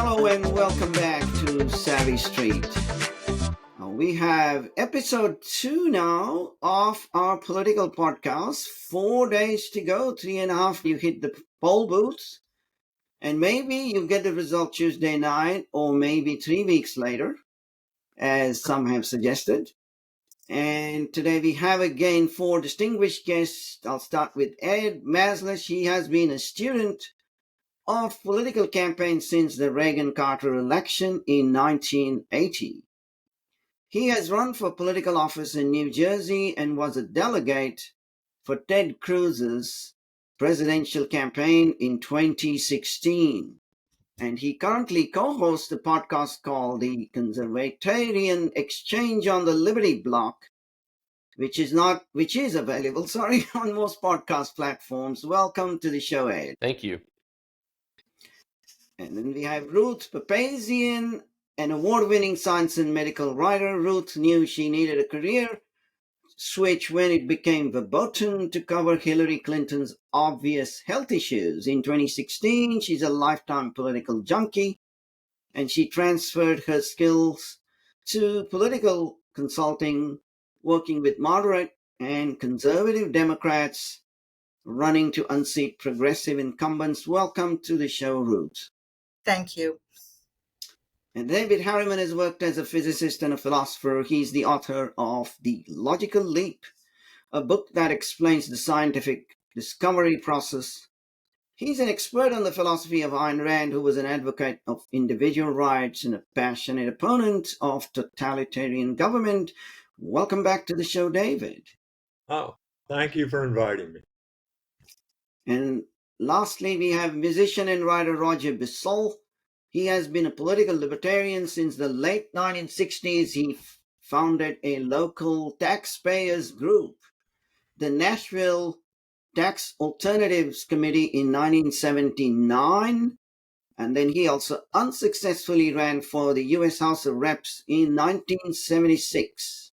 Hello and welcome back to Savvy Street. We have episode 2 now of our political podcast. 4 days to go, 3.5. You hit the poll booth, and maybe you get the result Tuesday night or maybe 3 weeks later, as some have suggested. And today we have again 4 distinguished guests. I'll start with Ed Mazlish. He has been a student of political campaigns since the Reagan-Carter election in 1980. He has run for political office in New Jersey and was a delegate for Ted Cruz's presidential campaign in 2016. And he currently co-hosts a podcast called the Conservatarian Exchange on the Liberty Block, which is available, on most podcast platforms. Welcome to the show, Ed. Thank you. And then we have Ruth Papazian, an award-winning science and medical writer. Ruth knew she needed a career switch when it became verboten to cover Hillary Clinton's obvious health issues. In 2016, she's a lifetime political junkie, and she transferred her skills to political consulting, working with moderate and conservative Democrats running to unseat progressive incumbents. Welcome to the show, Ruth. Thank you. And David Harriman has worked as a physicist and a philosopher. He's the author of The Logical Leap, a book that explains the scientific discovery process. He's an expert on the philosophy of Ayn Rand, who was an advocate of individual rights and a passionate opponent of totalitarian government. Welcome back to the show, David. Oh, thank you for inviting me. And lastly, we have musician and writer Roger Bissell. He has been a political libertarian since the late 1960s. He founded a local taxpayers group, the Nashville Tax Alternatives Committee, in 1979. And then he also unsuccessfully ran for the U.S. House of Reps in 1976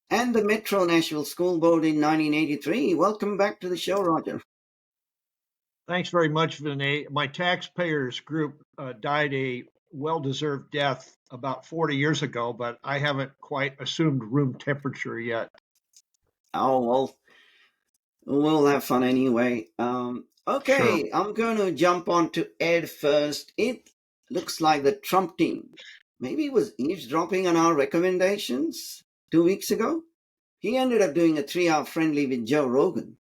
and the Metro Nashville School Board in 1983. Welcome back to the show, Roger. Thanks very much, Vinay. My taxpayers group died a well-deserved death about 40 years ago, but I haven't quite assumed room temperature yet. Oh, well, we'll have fun anyway. Okay, Sure. I'm going to jump on to Ed first. It looks like the Trump team maybe was eavesdropping on our recommendations 2 weeks ago. He ended up doing a 3-hour friendly with Joe Rogan,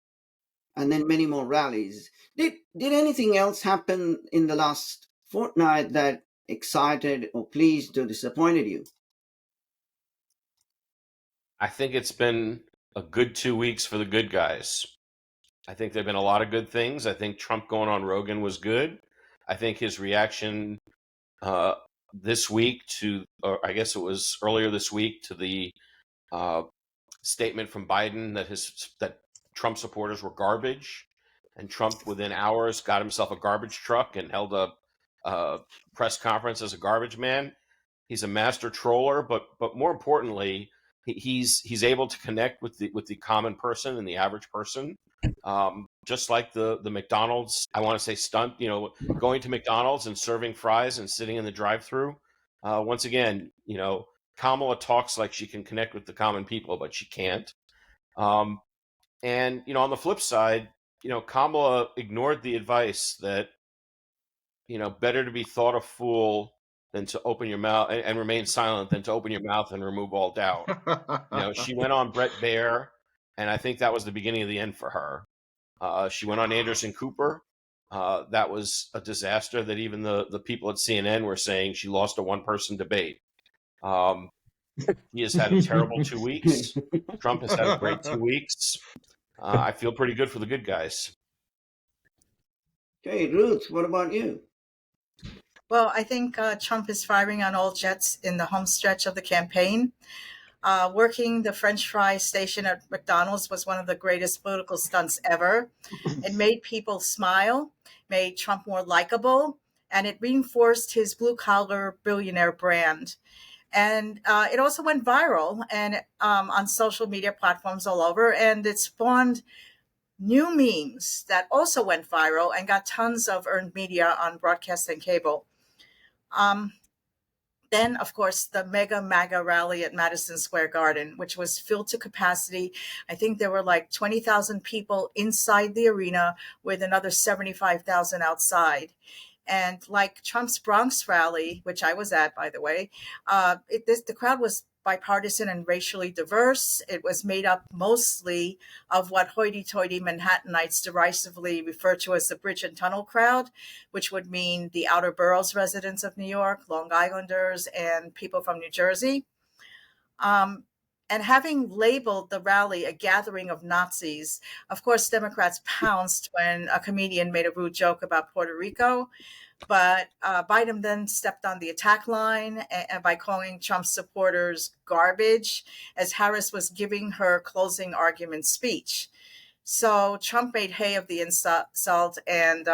and then many more rallies. Did anything else happen in the last fortnight that excited or pleased or disappointed you? I think it's been a good 2 weeks for the good guys. I think there have been a lot of good things. I think Trump going on Rogan was good. I think his reaction this week or I guess it was earlier this week, to the statement from Biden that Trump supporters were garbage. And Trump, within hours, got himself a garbage truck and held a press conference as a garbage man. He's a master troller, but more importantly, he's able to connect with the common person and the average person. Just like the McDonald's, I want to say stunt, going to McDonald's and serving fries and sitting in the drive-thru. Once again, Kamala talks like she can connect with the common people, but she can't. And on the flip side, Kamala ignored the advice that, better to be thought a fool than to open your mouth and remain silent than to open your mouth and remove all doubt. She went on Brett Baer, and I think that was the beginning of the end for her. She went on Anderson Cooper. That was a disaster that even the people at CNN were saying she lost a one-person debate. He has had a terrible 2 weeks. Trump has had a great 2 weeks. I feel pretty good for the good guys. Okay, Ruth, what about you? Well, I think Trump is firing on all jets in the home stretch of the campaign. Working the French fry station at McDonald's was one of the greatest political stunts ever. It made people smile, made Trump more likable, and it reinforced his blue-collar billionaire brand. And it also went viral and on social media platforms all over, and it spawned new memes that also went viral and got tons of earned media on broadcast and cable. Um, Then, of course, the mega MAGA rally at Madison Square Garden, which was filled to capacity. I think there were like 20,000 people inside the arena with another 75,000 outside. And like Trump's Bronx rally, which I was at, by the way, the crowd was bipartisan and racially diverse. It was made up mostly of what hoity-toity Manhattanites derisively refer to as the bridge and tunnel crowd, which would mean the outer boroughs residents of New York, Long Islanders, and people from New Jersey. Um, and having labeled the rally a gathering of Nazis, of course, Democrats pounced when a comedian made a rude joke about Puerto Rico. But Biden then stepped on the attack line by calling Trump's supporters garbage as Harris was giving her closing argument speech. So Trump made hay of the insult, and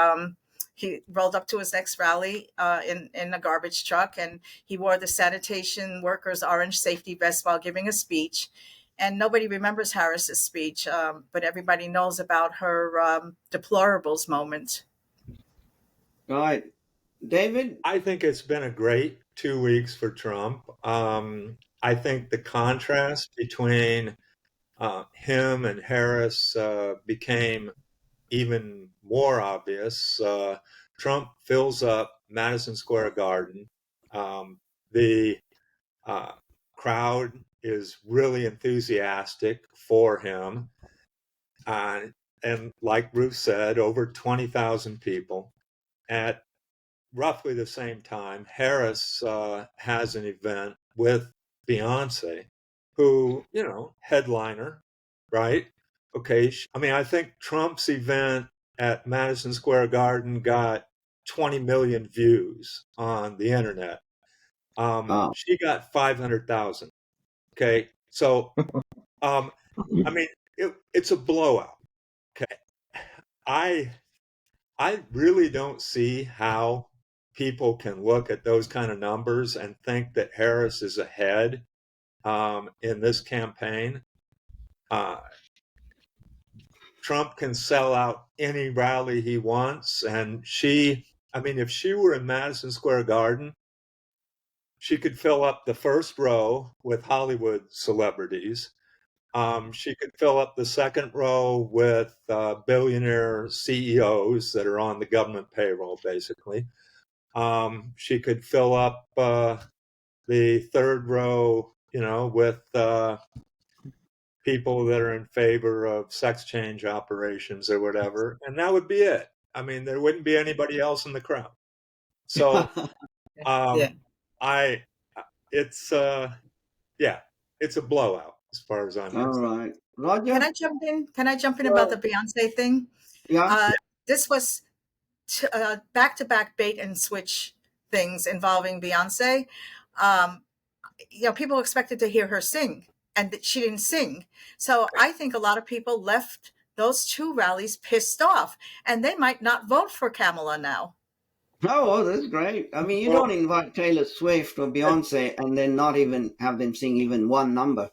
he rolled up to his next rally in a garbage truck, and he wore the sanitation workers' orange safety vest while giving a speech. And nobody remembers Harris's speech, but everybody knows about her deplorables moment. All right. David? I think it's been a great 2 weeks for Trump. I think the contrast between him and Harris became even more obvious. Trump fills up Madison Square Garden. The crowd is really enthusiastic for him. And like Ruth said, over 20,000 people. At roughly the same time, Harris has an event with Beyonce, who, headliner, right? Okay. I mean, I think Trump's event at Madison Square Garden got 20 million views on the internet. She got 500,000. Okay. So, I mean, it's a blowout. Okay. I really don't see how people can look at those kind of numbers and think that Harris is ahead in this campaign. Trump can sell out any rally he wants. And if she were in Madison Square Garden, she could fill up the first row with Hollywood celebrities. She could fill up the second row with billionaire CEOs that are on the government payroll, basically. She could fill up the third row, with people that are in favor of sex change operations or whatever, and that would be it. I mean, there wouldn't be anybody else in the crowd. So, Yeah. it's it's a blowout as far as I'm All concerned. right. Roger? Can I jump in about the Beyonce thing? Yeah. This was back-to-back bait and switch things involving Beyonce. People expected to hear her sing, and she didn't sing. So I think a lot of people left those two rallies pissed off, and they might not vote for Kamala now. Oh, that's great. I mean, you don't invite Taylor Swift or Beyonce and then not even have them sing even one number.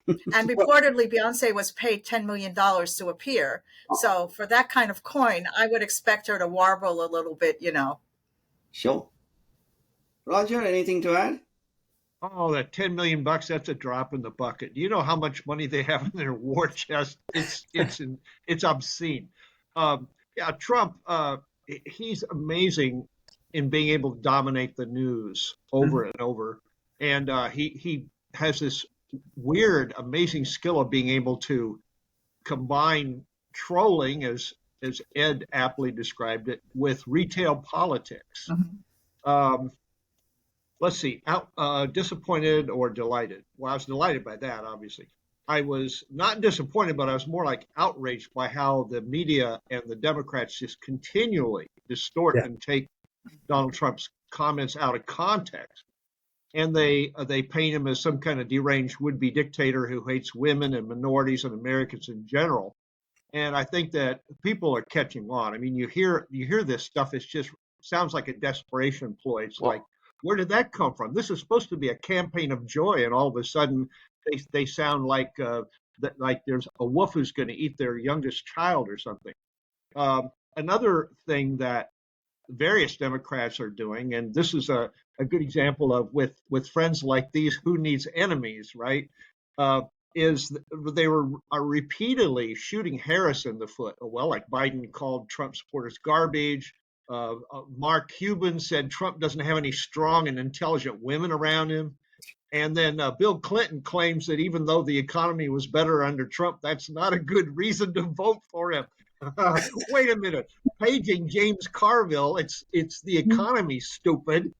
And reportedly, Beyonce was paid $10 million to appear. So for that kind of coin, I would expect her to warble a little bit, Sure. Roger, anything to add? Oh, that 10 million bucks, that's a drop in the bucket. Do you know how much money they have in their war chest? It's obscene. Trump, he's amazing in being able to dominate the news over and over. And he has this weird, amazing skill of being able to combine trolling, as Ed aptly described it, with retail politics. Let's see, disappointed or delighted? Well, I was delighted by that, obviously. I was not disappointed, but I was more like outraged by how the media and the Democrats just continually distort and take Donald Trump's comments out of context. And they paint him as some kind of deranged would-be dictator who hates women and minorities and Americans in general. And I think that people are catching on. I mean, you hear this stuff. It just sounds like a desperation ploy. It's like, where did that come from? This is supposed to be a campaign of joy, and all of a sudden, they sound like like there's a wolf who's going to eat their youngest child or something. Another thing that various Democrats are doing, and this is a good example of with friends like these, who needs enemies, right? Uh, is they are repeatedly shooting Harris in the foot. Well, like Biden called Trump supporters garbage. Mark Cuban said Trump doesn't have any strong and intelligent women around him. And then Bill Clinton claims that even though the economy was better under Trump, that's not a good reason to vote for him. Wait a minute, paging James Carville. It's the economy, stupid.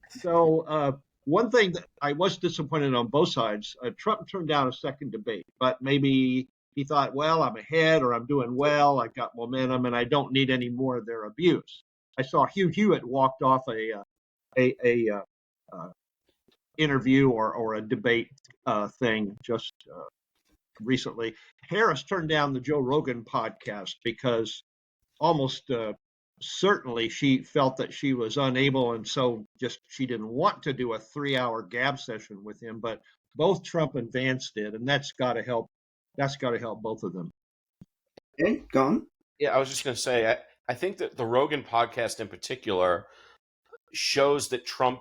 So one thing that I was disappointed on both sides, Trump turned down a second debate, but maybe he thought, well, I'm ahead or I'm doing well, I got momentum, and I don't need any more of their abuse. I saw Hugh Hewitt walked off a interview or a debate thing just recently. Harris turned down the Joe Rogan podcast because almost certainly she felt that she was unable, and so just she didn't want to do a 3-hour gab session with him. But both Trump and Vance did, and that's got to help. That's got to help both of them. Okay, go on. Yeah, I was just going to say, I think that the Rogan podcast in particular shows that Trump,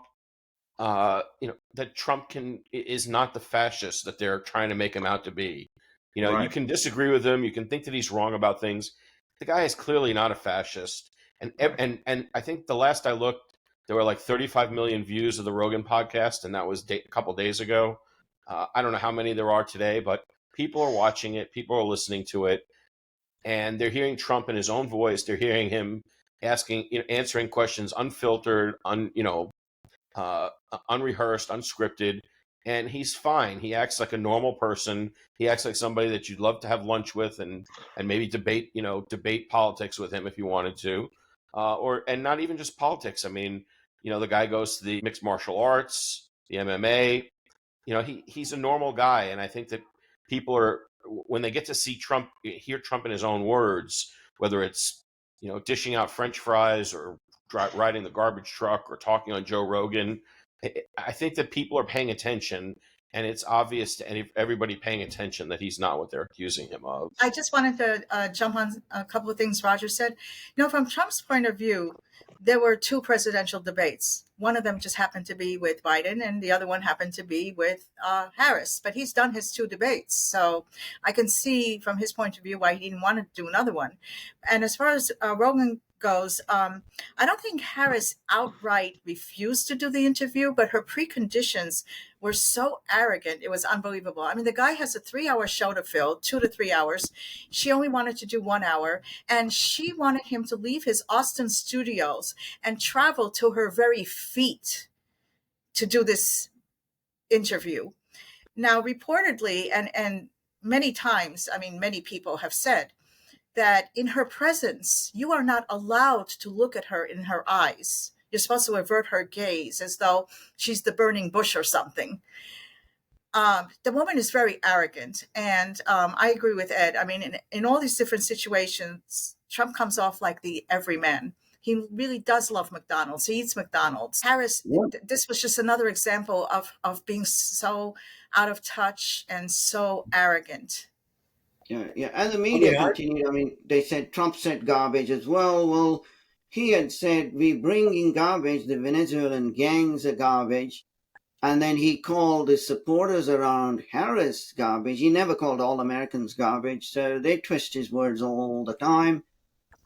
that Trump is not the fascist that they're trying to make him out to be. You know, Right. You can disagree with him, you can think that he's wrong about things. The guy is clearly not a fascist. And I think the last I looked, there were like 35 million views of the Rogan podcast, and that was a couple days ago. I don't know how many there are today, but people are watching it, people are listening to it, and they're hearing Trump in his own voice. They're hearing him answering questions unfiltered, unrehearsed, unscripted, and he's fine. He acts like a normal person. He acts like somebody that you'd love to have lunch with and maybe debate politics with him if you wanted to, and not even just politics. I mean, the guy goes to the mixed martial arts, the MMA. He's a normal guy, and I think that people are, when they get to see Trump, hear Trump in his own words, whether it's dishing out French fries or riding the garbage truck or talking on Joe Rogan, I think that people are paying attention, and it's obvious to everybody paying attention that he's not what they're accusing him of. I just wanted to jump on a couple of things Roger said. From Trump's point of view, there were two presidential debates. One of them just happened to be with Biden, and the other one happened to be with Harris. But he's done his two debates, so I can see from his point of view why he didn't want to do another one. And as far as Rogan goes, I don't think Harris outright refused to do the interview, but her preconditions were so arrogant. It was unbelievable. I mean, the guy has a 3-hour show to fill, 2 to 3 hours. She only wanted to do 1 hour, and she wanted him to leave his Austin studios and travel to her very feet to do this interview. Now, reportedly, and many times, many people have said that in her presence, you are not allowed to look at her in her eyes. You're supposed to avert her gaze as though she's the burning bush or something. The woman is very arrogant. And I agree with Ed. I mean, in all these different situations, Trump comes off like the everyman. He really does love McDonald's. He eats McDonald's. Harris, this was just another example of being so out of touch and so arrogant. Yeah. And the media continued. I mean, they said Trump said garbage as well. Well, he had said, we bring in garbage, the Venezuelan gangs are garbage. And then he called the supporters around Harris garbage. He never called all Americans garbage. So they twist his words all the time.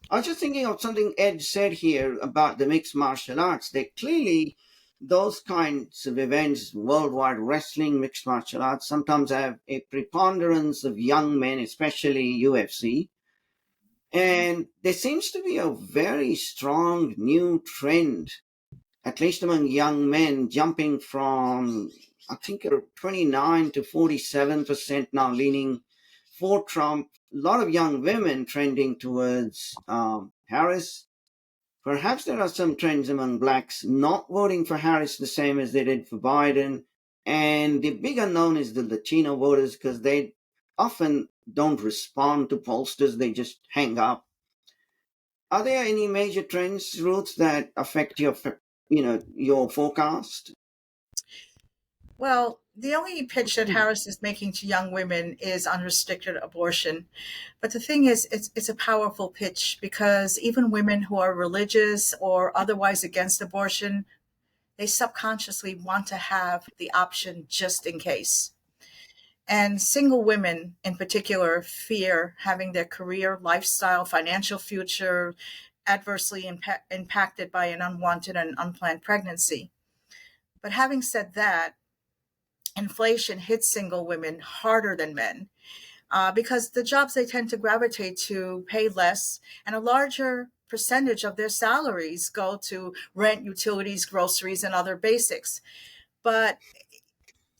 I was just thinking of something Ed said here about the mixed martial arts. They clearly, those kinds of events, worldwide wrestling, mixed martial arts, sometimes have a preponderance of young men, especially UFC. And there seems to be a very strong new trend, at least among young men, jumping from, I think, 29 to 47% now leaning for Trump. A lot of young women trending towards Harris. Perhaps there are some trends among blacks not voting for Harris the same as they did for Biden. And the big unknown is the Latino voters, because they often don't respond to pollsters. They just hang up. Are there any major trends, Ruth, that affect your forecast? Well, the only pitch that Harris is making to young women is unrestricted abortion. But the thing is, it's a powerful pitch because even women who are religious or otherwise against abortion, they subconsciously want to have the option just in case. And single women in particular fear having their career, lifestyle, financial future adversely impacted by an unwanted and unplanned pregnancy. But having said that, inflation hits single women harder than men because the jobs they tend to gravitate to pay less, and a larger percentage of their salaries go to rent, utilities, groceries, and other basics. But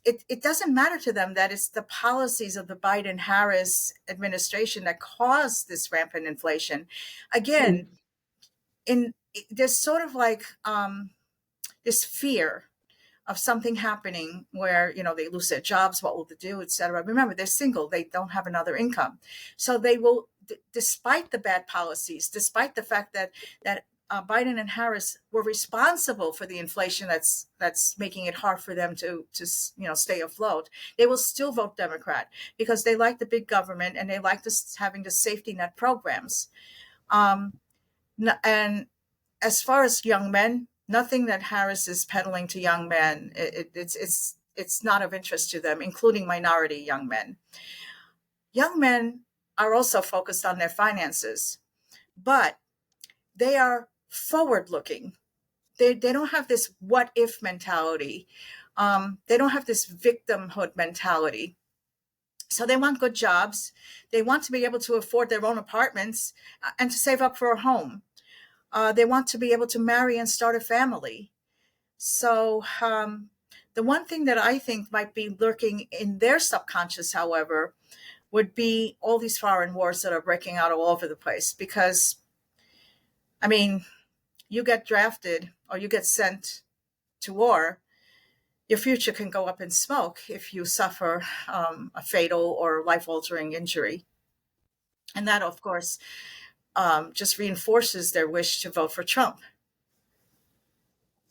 it doesn't matter to them that it's the policies of the Biden Harris administration that caused this rampant inflation. Again, in there's sort of like this fear of something happening where they lose their jobs, what will they do, etc. Remember, they're single, they don't have another income, so they will, despite the bad policies, despite the fact that Biden and Harris were responsible for the inflation that's making it hard for them to stay afloat, they will still vote Democrat because they like the big government and they like having the safety net programs. And as far as young men, nothing that Harris is peddling to young men, it's not of interest to them, including minority young men. Young men are also focused on their finances, but they are forward-looking. They don't have this what-if mentality. They don't have this victimhood mentality. So they want good jobs. They want to be able to afford their own apartments and to save up for a home. They want to be able to marry and start a family. So the one thing that I think might be lurking in their subconscious, however, would be all these foreign wars that are breaking out all over the place. Because, I mean, you get drafted or you get sent to war, your future can go up in smoke if you suffer a fatal or life-altering injury. And that, of course, just reinforces their wish to vote for Trump.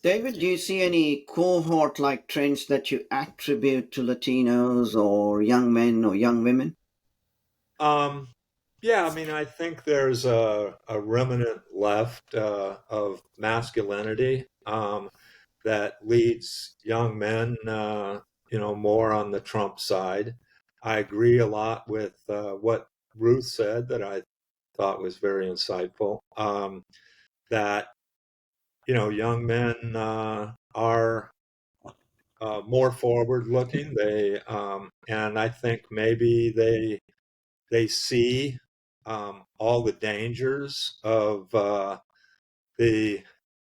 David, do you see any cohort like trends that you attribute to Latinos or young men or young women? Yeah, I mean, I think there's a remnant left of masculinity that leads young men, more on the Trump side. I agree a lot with what Ruth said that I thought was very insightful. That young men are more forward looking. And I think maybe they see all the dangers of the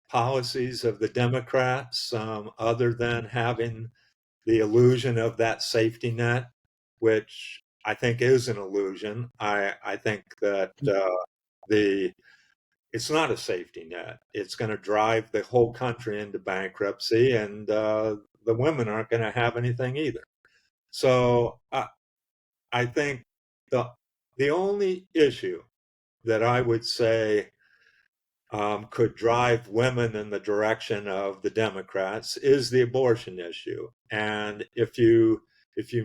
policies of the Democrats, other than having the illusion of that safety net, which I think is an illusion. I think that it's not a safety net. It's going to drive the whole country into bankruptcy, and the women aren't going to have anything either. So I think the only issue that I would say could drive women in the direction of the Democrats is the abortion issue. And if you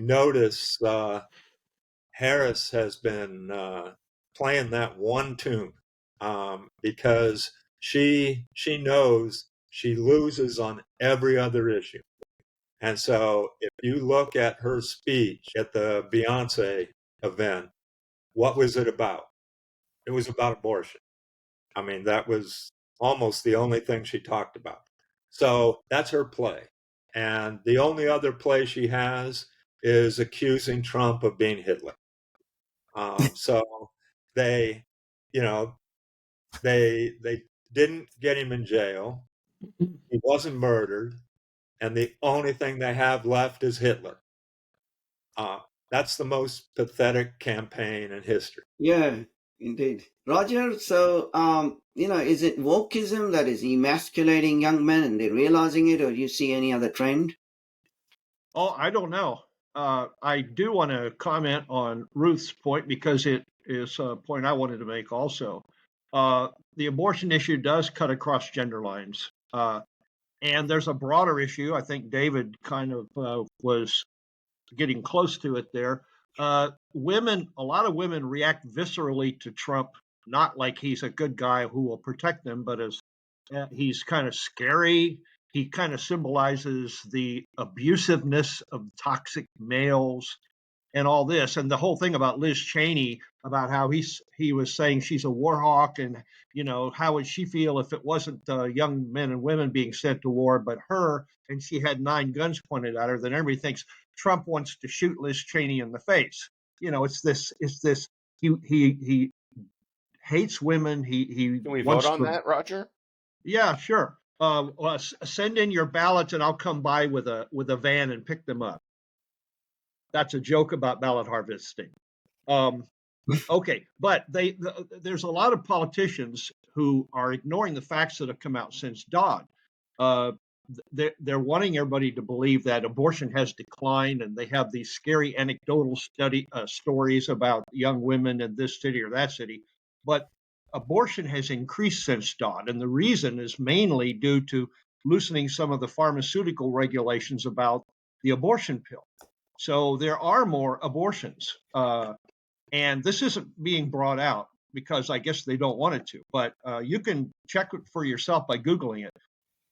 notice, Harris has been playing that one tune because she knows she loses on every other issue. And so if you look at her speech at the Beyonce event, what was it about? It was about abortion. I mean, that was almost the only thing she talked about. So that's her play. And the only other play she has is accusing Trump of being Hitler. So they, they didn't get him in jail. He wasn't murdered. And the only thing they have left is Hitler. That's the most pathetic campaign in history. Yeah, indeed. Roger, so, is it wokeism that is emasculating young men and they're realizing it, or do you see any other trend? Oh, I don't know. I do want to comment on Ruth's point because it is a point I wanted to make also. The abortion issue does cut across gender lines. And there's a broader issue. I think David kind of was getting close to it there. A lot of women react viscerally to Trump, not like he's a good guy who will protect them, but as he's kind of scary. He kind of symbolizes the abusiveness of toxic males and all this, and the whole thing about Liz Cheney, about how he was saying she's a war hawk, and how would she feel if it wasn't young men and women being sent to war, but her, and she had 9 guns pointed at her. Then everybody thinks Trump wants to shoot Liz Cheney in the face. It's this. He hates women. He Can we wants vote on to. that, Roger? Yeah, sure. Send in your ballots, and I'll come by with a van and pick them up. That's a joke about ballot harvesting. Okay, but there's a lot of politicians who are ignoring the facts that have come out since Dodd. They're wanting everybody to believe that abortion has declined, and they have these scary anecdotal stories about young women in this city or that city. But abortion has increased since Dodd, and the reason is mainly due to loosening some of the pharmaceutical regulations about the abortion pill. So there are more abortions, and this isn't being brought out because I guess they don't want it to, but you can check it for yourself by Googling it.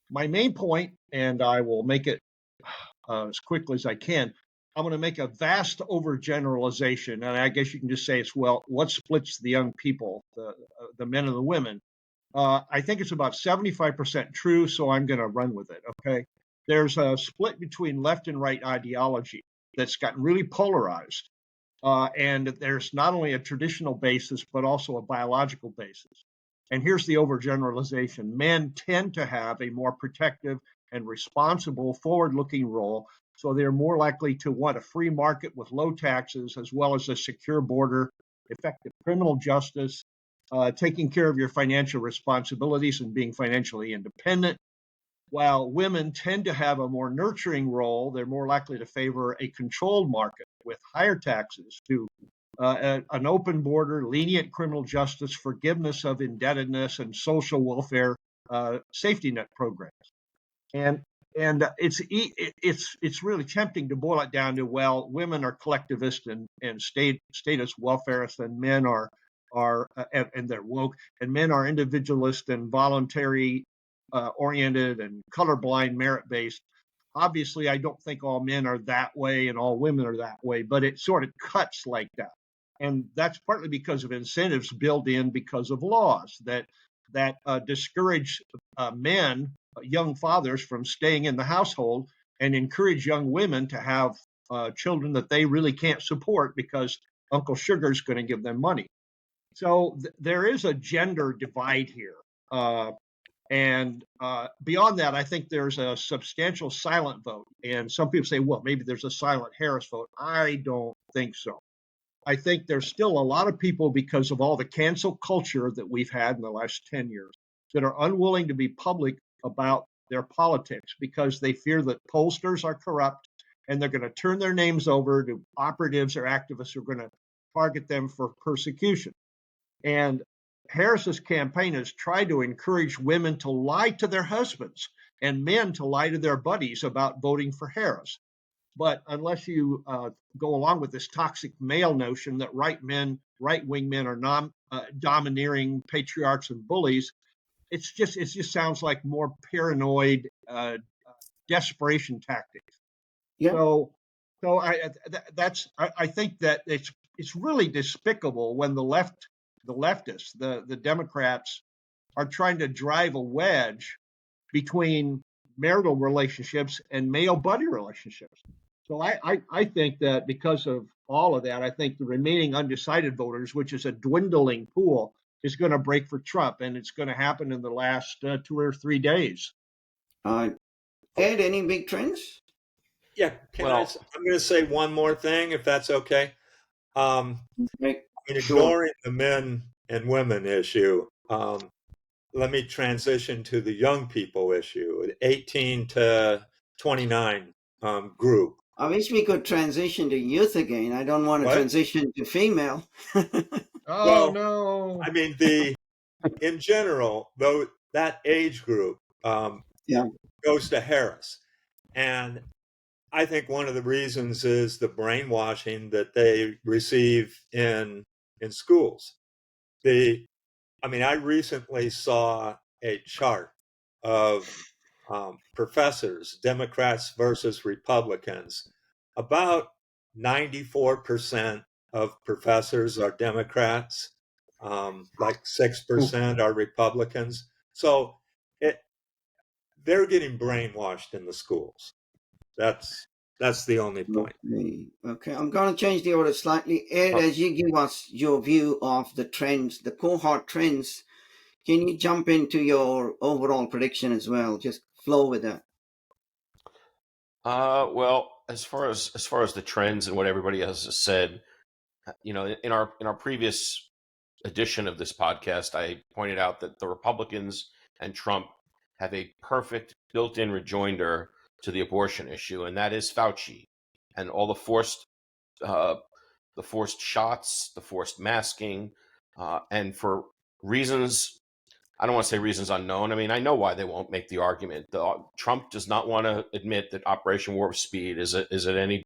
My main point, and I will make it as quickly as I can, I'm going to make a vast overgeneralization, and I guess you can just say it's, well, what splits the young people, the men and the women? I think it's about 75% true, so I'm going to run with it, okay? There's a split between left and right ideology that's gotten really polarized. And there's not only a traditional basis, but also a biological basis. And here's the overgeneralization. Men tend to have a more protective and responsible, forward-looking role, so they're more likely to want a free market with low taxes, as well as a secure border, effective criminal justice, taking care of your financial responsibilities and being financially independent. While women tend to have a more nurturing role, they're more likely to favor a controlled market with higher taxes, to an open border, lenient criminal justice, forgiveness of indebtedness, and social welfare safety net programs. And it's really tempting to boil it down to, well, women are collectivist and status welfarist, and men are and they're woke, and men are individualist and voluntary oriented and colorblind, merit-based. Obviously, I don't think all men are that way and all women are that way, but it sort of cuts like that. And that's partly because of incentives built in because of laws that discourage men, young fathers, from staying in the household and encourage young women to have children that they really can't support because Uncle Sugar's going to give them money. So there is a gender divide here. And beyond that, I think there's a substantial silent vote. And some people say, well, maybe there's a silent Harris vote. I don't think so. I think there's still a lot of people, because of all the cancel culture that we've had in the last 10 years, that are unwilling to be public about their politics because they fear that pollsters are corrupt and they're going to turn their names over to operatives or activists who are going to target them for persecution. And Harris's campaign has tried to encourage women to lie to their husbands and men to lie to their buddies about voting for Harris. But unless you go along with this toxic male notion that right-wing men are domineering patriarchs and bullies, it just sounds like more paranoid desperation tactics. Yeah. So I think that it's really despicable when the leftists, the Democrats, are trying to drive a wedge between marital relationships and male buddy relationships. So I think that because of all of that, I think the remaining undecided voters, which is a dwindling pool, is going to break for Trump, and it's going to happen in the last 2 or 3 days. Ed, any big trends? Yeah, I'm going to say one more thing, if that's okay. Ignoring the men and women issue, let me transition to the young people issue, 18 to 29 group. I wish we could transition to youth again. I don't want to transition to female. No. I mean, in general, though, that age group, Yeah. goes to Harris. And I think one of the reasons is the brainwashing that they receive in schools. I recently saw a chart of professors, Democrats versus Republicans. About 94% of professors are Democrats, like 6% are Republicans. So it, they're getting brainwashed in the schools. That's the only point. Okay. Okay. I'm going to change the order slightly. Ed, Uh, as you give us your view of the trends, the cohort trends, can you jump into your overall prediction as well? Just flow with that. well, as far as the trends and what everybody else has said, in our previous edition of this podcast, I pointed out that the Republicans and Trump have a perfect built-in rejoinder to the abortion issue, and that is Fauci and all the forced shots, the forced masking, and for reasons, I don't want to say reasons unknown. I mean, I know why they won't make the argument. Trump does not want to admit that Operation Warp Speed is any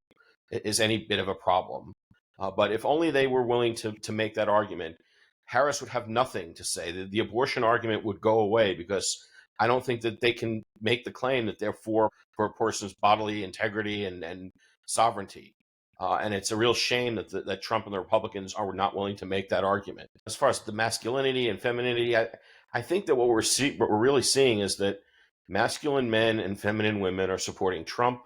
bit of a problem. But if only they were willing to make that argument, Harris would have nothing to say. The abortion argument would go away because I don't think that they can make the claim that they're for a person's bodily integrity and sovereignty. And it's a real shame that Trump and the Republicans are not willing to make that argument. As far as the masculinity and femininity, I think that what we're really seeing is that masculine men and feminine women are supporting Trump.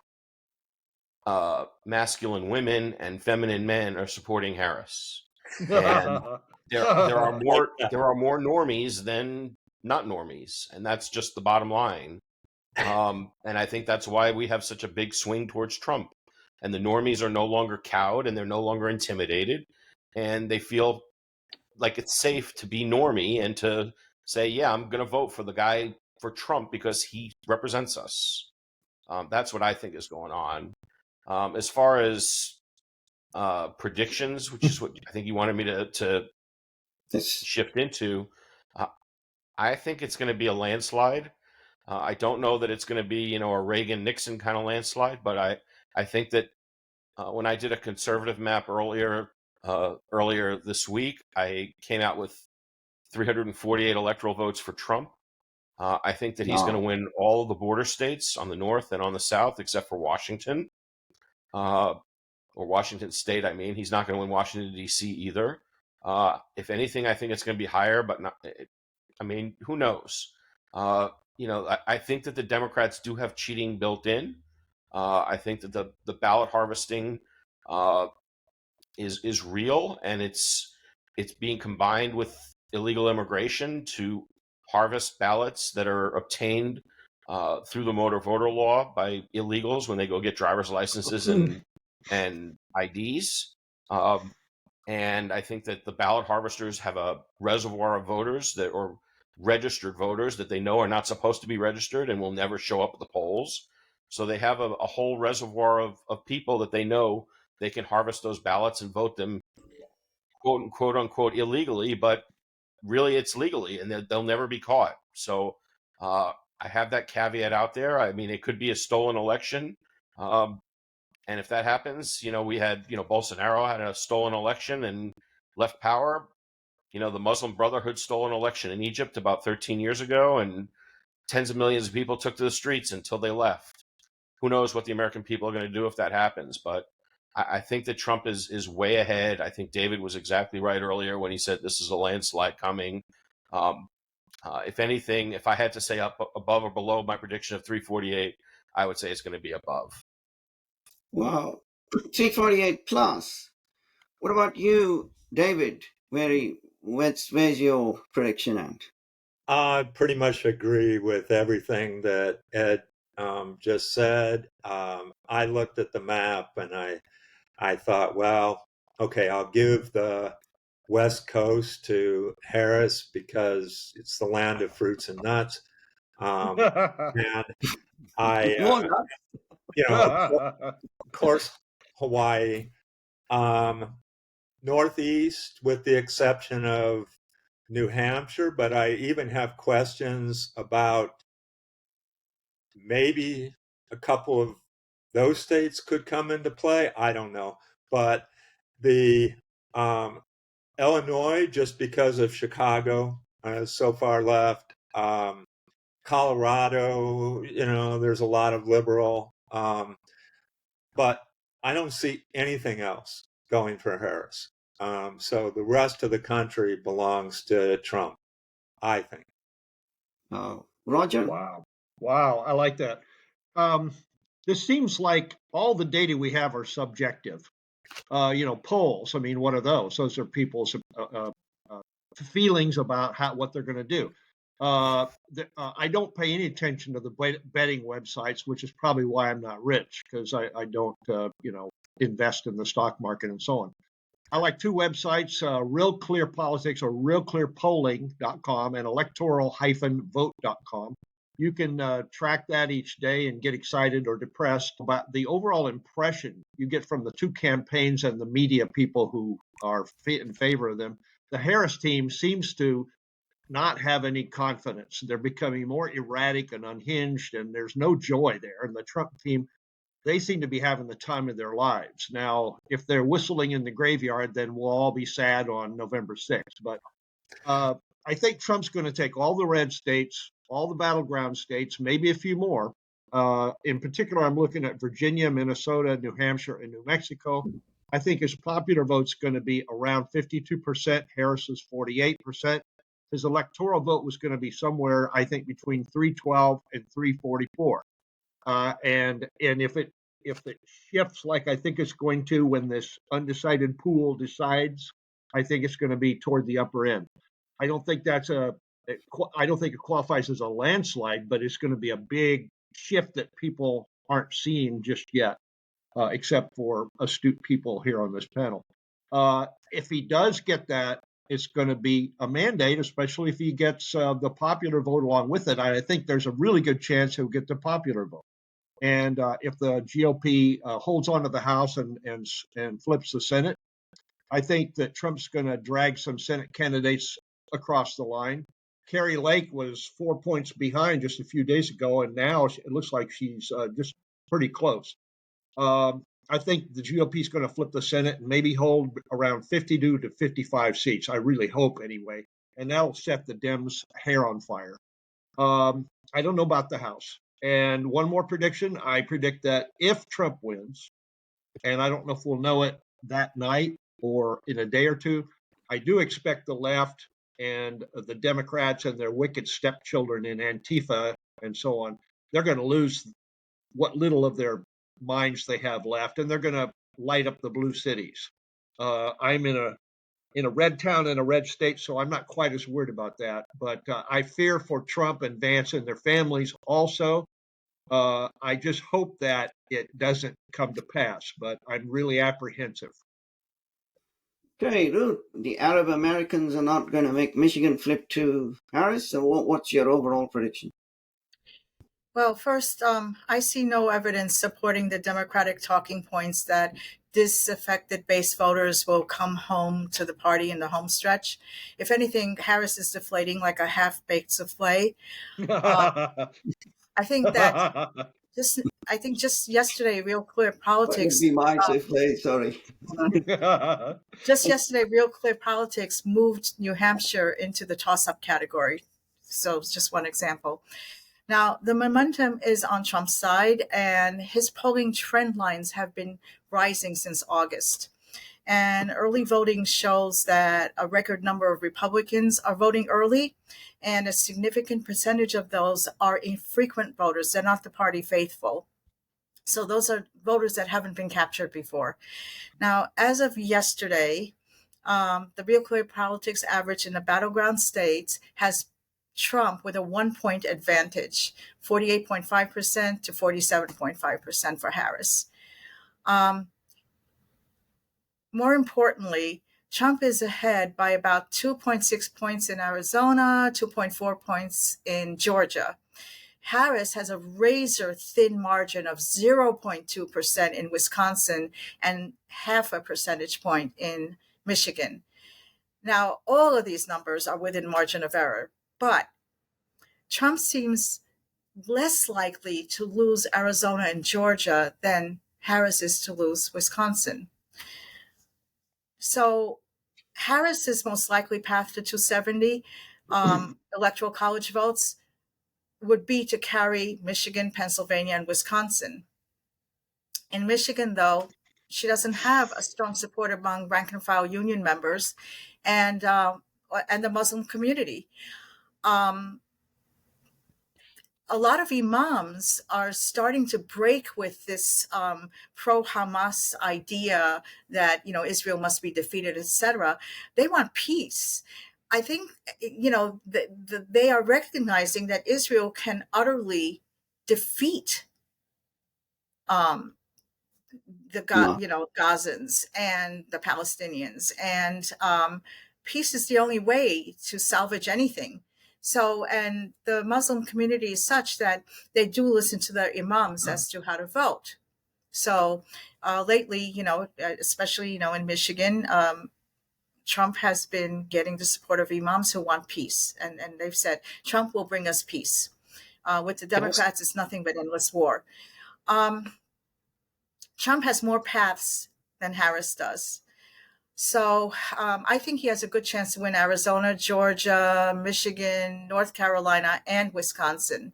Masculine women and feminine men are supporting Harris, and there are more normies than not normies, and that's just the bottom line. And I think that's why we have such a big swing towards Trump. And the normies are no longer cowed, and they're no longer intimidated, and they feel like it's safe to be normie and to say, "Yeah, I'm going to vote for the guy for Trump because he represents us." That's what I think is going on. As far as predictions, which is what I think you wanted me to Yes. shift into, uh, I think it's going to be a landslide. I don't know that it's going to be, a Reagan-Nixon kind of landslide, but I think that when I did a conservative map earlier this week, I came out with 348 electoral votes for Trump. I think that he's going to Wow. win all of the border states on the north and on the south, except for Washington. Or Washington State, I mean. He's not going to win Washington, D.C. either. If anything, I think it's going to be higher, but not. I mean, who knows? I think that the Democrats do have cheating built in. I think that the ballot harvesting is real, and it's being combined with illegal immigration to harvest ballots that are obtained through the motor voter law by illegals when they go get driver's licenses and IDs. And I think that the ballot harvesters have a reservoir of voters or registered voters that they know are not supposed to be registered and will never show up at the polls. So they have a whole reservoir of people that they know they can harvest those ballots and vote them quote unquote illegally, but really it's legally, and they'll never be caught. So I have that caveat out there. I mean, it could be a stolen election. And if that happens, we had, Bolsonaro had a stolen election and left power. The Muslim Brotherhood stole an election in Egypt about 13 years ago, and tens of millions of people took to the streets until they left. Who knows what the American people are going to do if that happens? But I think that Trump is way ahead. I think David was exactly right earlier when he said this is a landslide coming. If anything, if I had to say up above or below my prediction of 348, I would say it's going to be above. Wow. 348 plus. What about you, David? Where's your prediction at? I pretty much agree with everything that Ed just said. I looked at the map and I thought, well, okay, I'll give the West Coast to Harris because it's the land of fruits and nuts. And I, More nuts. of course, Hawaii, Northeast, with the exception of New Hampshire, but I even have questions about maybe a couple of those states could come into play. I don't know. But the Illinois, just because of Chicago, so far left. Colorado, there's a lot of liberal. But I don't see anything else going for Harris. So the rest of the country belongs to Trump, I think. Roger? Wow, I like that. This seems like all the data we have are subjective. Polls, I mean, what are those? Those are people's feelings about what they're going to do. I don't pay any attention to the betting websites, which is probably why I'm not rich, because I don't, invest in the stock market and so on. I like two websites, Real Clear Politics or realclearpolling.com and electoral-vote.com. You can track that each day and get excited or depressed about the overall impression you get from the two campaigns and the media people who are in favor of them. The Harris team seems to not have any confidence. They're becoming more erratic and unhinged, and there's no joy there. And the Trump team, they seem to be having the time of their lives. Now, if they're whistling in the graveyard, then we'll all be sad on November 6th. But I think Trump's going to take all the red states, all the battleground states, maybe a few more. In particular, I'm looking at Virginia, Minnesota, New Hampshire, and New Mexico. I think his popular vote's going to be around 52%, Harris's 48%. His electoral vote was going to be somewhere, I think, between 312 and 344. And if it shifts like I think it's going to when this undecided pool decides, I think it's going to be toward the upper end. I don't think it qualifies as a landslide, but it's going to be a big shift that people aren't seeing just yet, except for astute people here on this panel. If he does get that, it's going to be a mandate, especially if he gets the popular vote along with it. I think there's a really good chance he'll get the popular vote. And if the GOP holds on to the House and flips the Senate, I think that Trump's going to drag some Senate candidates across the line. Carrie Lake was 4 points behind just a few days ago, and now it looks like she's just pretty close. I think the GOP is going to flip the Senate and maybe hold around 52 to 55 seats. I really hope anyway. And that'll set the Dems' hair on fire. I don't know about the House. And one more prediction. I predict that if Trump wins, and I don't know if we'll know it that night or in a day or two, I do expect the left and the Democrats and their wicked stepchildren in Antifa and so on, they're going to lose what little of their minds they have left, and they're going to light up the blue cities. I'm in a red town in a red state, so I'm not quite as worried about that. But I fear for Trump and Vance and their families also. I just hope that it doesn't come to pass, but I'm really apprehensive. Okay, Ruth, the Arab Americans are not going to make Michigan flip to Harris. So what's your overall prediction? Well, first, I see no evidence supporting the Democratic talking points that disaffected base voters will come home to the party in the home stretch. If anything, Harris is deflating like a half-baked souffle. I think just yesterday, Real Clear Politics. That would be my souffle, sorry. Just yesterday, Real Clear Politics moved New Hampshire into the toss-up category. So it's just one example. Now, the momentum is on Trump's side, and his polling trend lines have been rising since August. And early voting shows that a record number of Republicans are voting early, and a significant percentage of those are infrequent voters. They're not the party faithful. So those are voters that haven't been captured before. Now, as of yesterday, the Real Clear Politics average in the battleground states has Trump with a 1 point advantage, 48.5% to 47.5% for Harris. More importantly, Trump is ahead by about 2.6 points in Arizona, 2.4 points in Georgia. Harris has a razor thin margin of 0.2% in Wisconsin and half a percentage point in Michigan. Now, all of these numbers are within margin of error, but Trump seems less likely to lose Arizona and Georgia than Harris is to lose Wisconsin. So Harris's most likely path to 270 electoral college votes would be to carry Michigan, Pennsylvania, and Wisconsin. In Michigan, though, she doesn't have a strong support among rank and file union members and the Muslim community. A lot of imams are starting to break with this pro-Hamas idea that Israel must be defeated, etc. They want peace. I think they are recognizing that Israel can utterly defeat the Gazans and the Palestinians, and peace is the only way to salvage anything. So, and the Muslim community is such that they do listen to their imams as to how to vote. So lately, especially, in Michigan, Trump has been getting the support of imams who want peace. And they've said, Trump will bring us peace. With the Democrats, it's nothing but endless war. Trump has more paths than Harris does. So I think he has a good chance to win Arizona, Georgia, Michigan, North Carolina, and Wisconsin.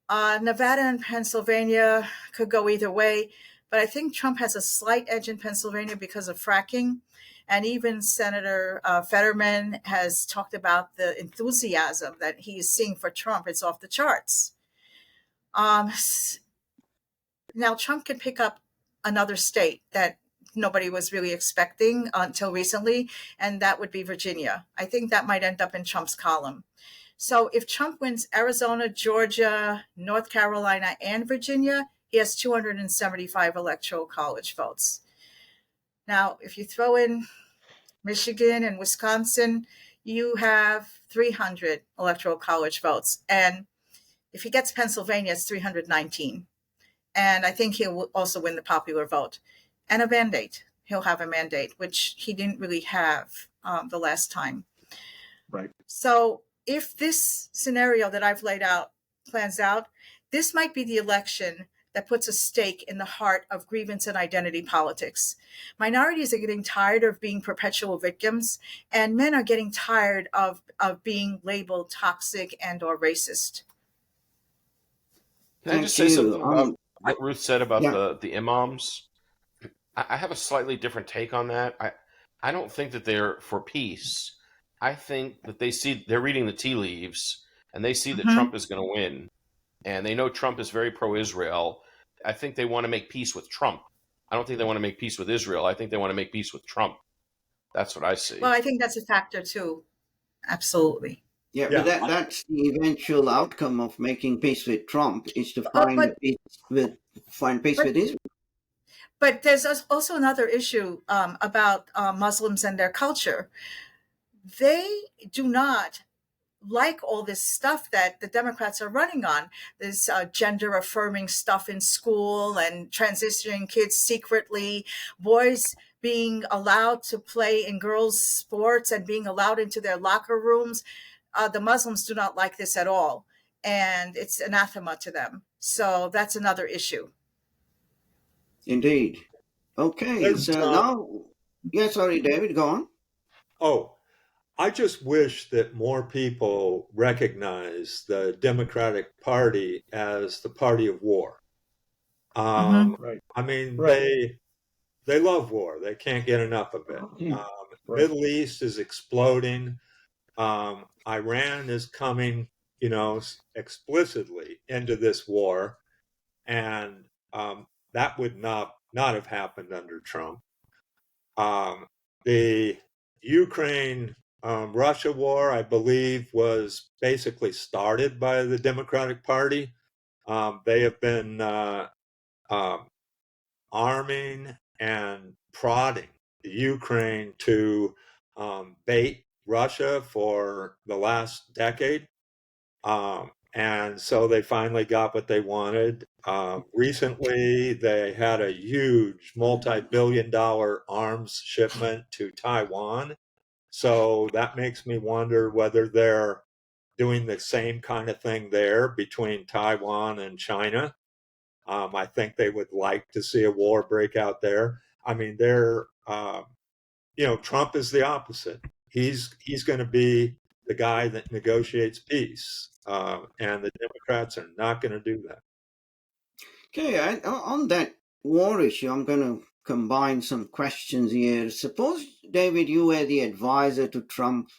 Nevada and Pennsylvania could go either way, but I think Trump has a slight edge in Pennsylvania because of fracking. And even Senator Fetterman has talked about the enthusiasm that he is seeing for Trump. It's off the charts. Now, Trump can pick up another state that nobody was really expecting until recently, and that would be Virginia. I think that might end up in Trump's column. So if Trump wins Arizona, Georgia, North Carolina, and Virginia, he has 275 electoral college votes. Now, if you throw in Michigan and Wisconsin, you have 300 electoral college votes. And if he gets Pennsylvania, it's 319. And I think he'll also win the popular vote. And a mandate. He'll have a mandate, which he didn't really have the last time. Right. So if this scenario that I've laid out plans out, this might be the election that puts a stake in the heart of grievance and identity politics. Minorities are getting tired of being perpetual victims, and men are getting tired of being labeled toxic and or racist. Can I just say something about what Ruth said about the imams? I have a slightly different take on that. I don't think that they're for peace. I think that they're reading the tea leaves and they see that Trump is going to win, and they know Trump is very pro-Israel. I think they want to make peace with Trump. I don't think they want to make peace with Israel. I think they want to make peace with Trump. That's what I see. Well, I think that's a factor too. Absolutely. Yeah, but that's the eventual outcome of making peace with Trump, is to find peace with Israel. But there's also another issue about Muslims and their culture. They do not like all this stuff that the Democrats are running on, this gender affirming stuff in school and transitioning kids secretly, boys being allowed to play in girls' sports and being allowed into their locker rooms. The Muslims do not like this at all, and it's anathema to them. So that's another issue. Indeed. Okay, so now, sorry, David, go on. Oh, I just wish that more people recognize the Democratic Party as the party of war. Right. I mean, Right. they love war. They can't get enough of it. Middle East is exploding. Iran is coming, explicitly into this war, and that would not have happened under Trump. The Ukraine Russia war, I believe, was basically started by the Democratic Party. They have been arming and prodding the Ukraine to bait Russia for the last decade. And so they finally got what they wanted. Recently, they had a huge multi-billion-dollar arms shipment to Taiwan. So that makes me wonder whether they're doing the same kind of thing there between Taiwan and China. I think they would like to see a war break out there. I mean, Trump is the opposite. He's going to be the guy that negotiates peace, and the Democrats are not going to do that. Okay, on that war issue, I'm going to combine some questions here. Suppose, David, you were the advisor to Trump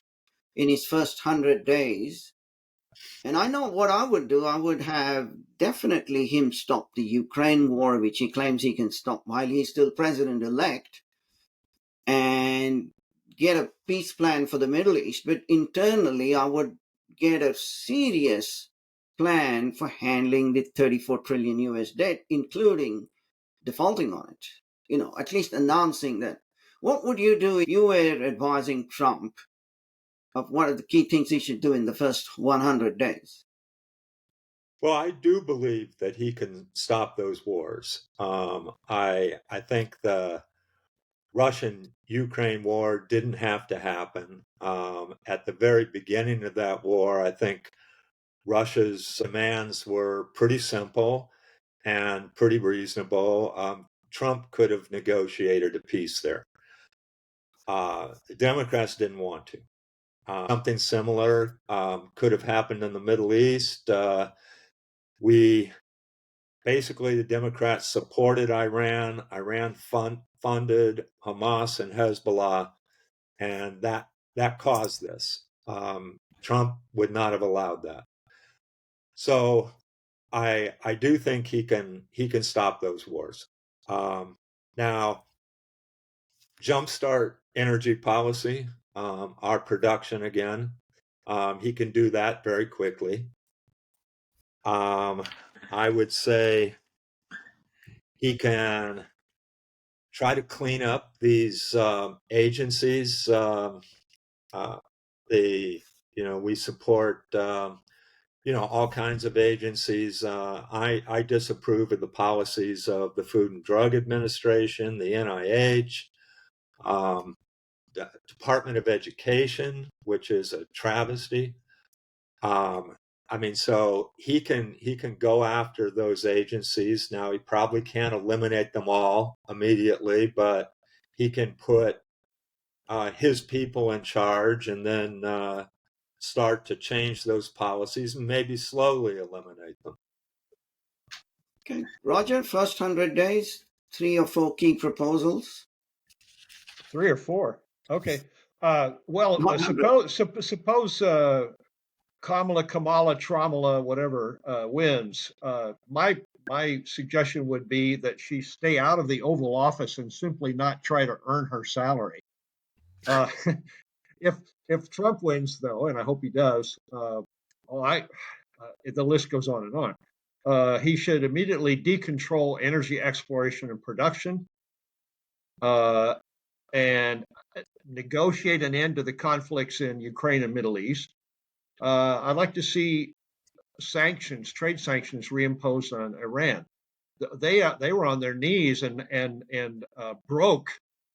in his first 100 days. And I know what I would do. I would have definitely him stop the Ukraine war, which he claims he can stop while he's still president elect, and get a peace plan for the Middle East. But internally, I would get a serious plan for handling the 34 trillion US debt, including defaulting on it. At least announcing that. What would you do if you were advising Trump of what are the key things he should do in the first 100 days? Well, I do believe that he can stop those wars. I think the Russian-Ukraine war didn't have to happen. At the very beginning of that war, I think Russia's demands were pretty simple and pretty reasonable. Trump could have negotiated a peace there. The Democrats didn't want to. Something similar could have happened in the Middle East. Basically, the Democrats supported Iran. Iran funded Hamas and Hezbollah, and that caused this. Trump would not have allowed that. So I do think he can stop those wars. Now, jumpstart energy policy, our production again. He can do that very quickly. I would say he can try to clean up these agencies. We support all kinds of agencies. I disapprove of the policies of the Food and Drug Administration, the NIH, the Department of Education, which is a travesty. So he can go after those agencies. Now, he probably can't eliminate them all immediately, but he can put his people in charge and then start to change those policies and maybe slowly eliminate them. Okay. Roger, first 100 days, 3 or 4 key proposals. 3 or 4. Okay. Suppose Kamala, Tramala, whatever, wins. My suggestion would be that she stay out of the Oval Office and simply not try to earn her salary. If Trump wins, though, and I hope he does, the list goes on and on. He should immediately decontrol energy exploration and production, and negotiate an end to the conflicts in Ukraine and Middle East. I'd like to see trade sanctions reimposed on Iran. They were on their knees and broke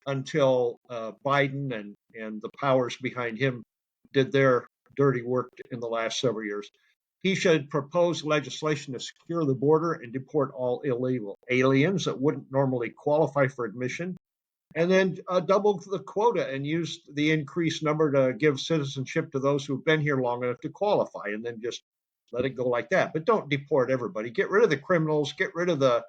until Biden and the powers behind him did their dirty work in the last several years. He should propose legislation to secure the border and deport all illegal aliens that wouldn't normally qualify for admission, and then double the quota and use the increased number to give citizenship to those who've been here long enough to qualify, and then just let it go like that. But don't deport everybody. Get rid of the criminals, get rid of the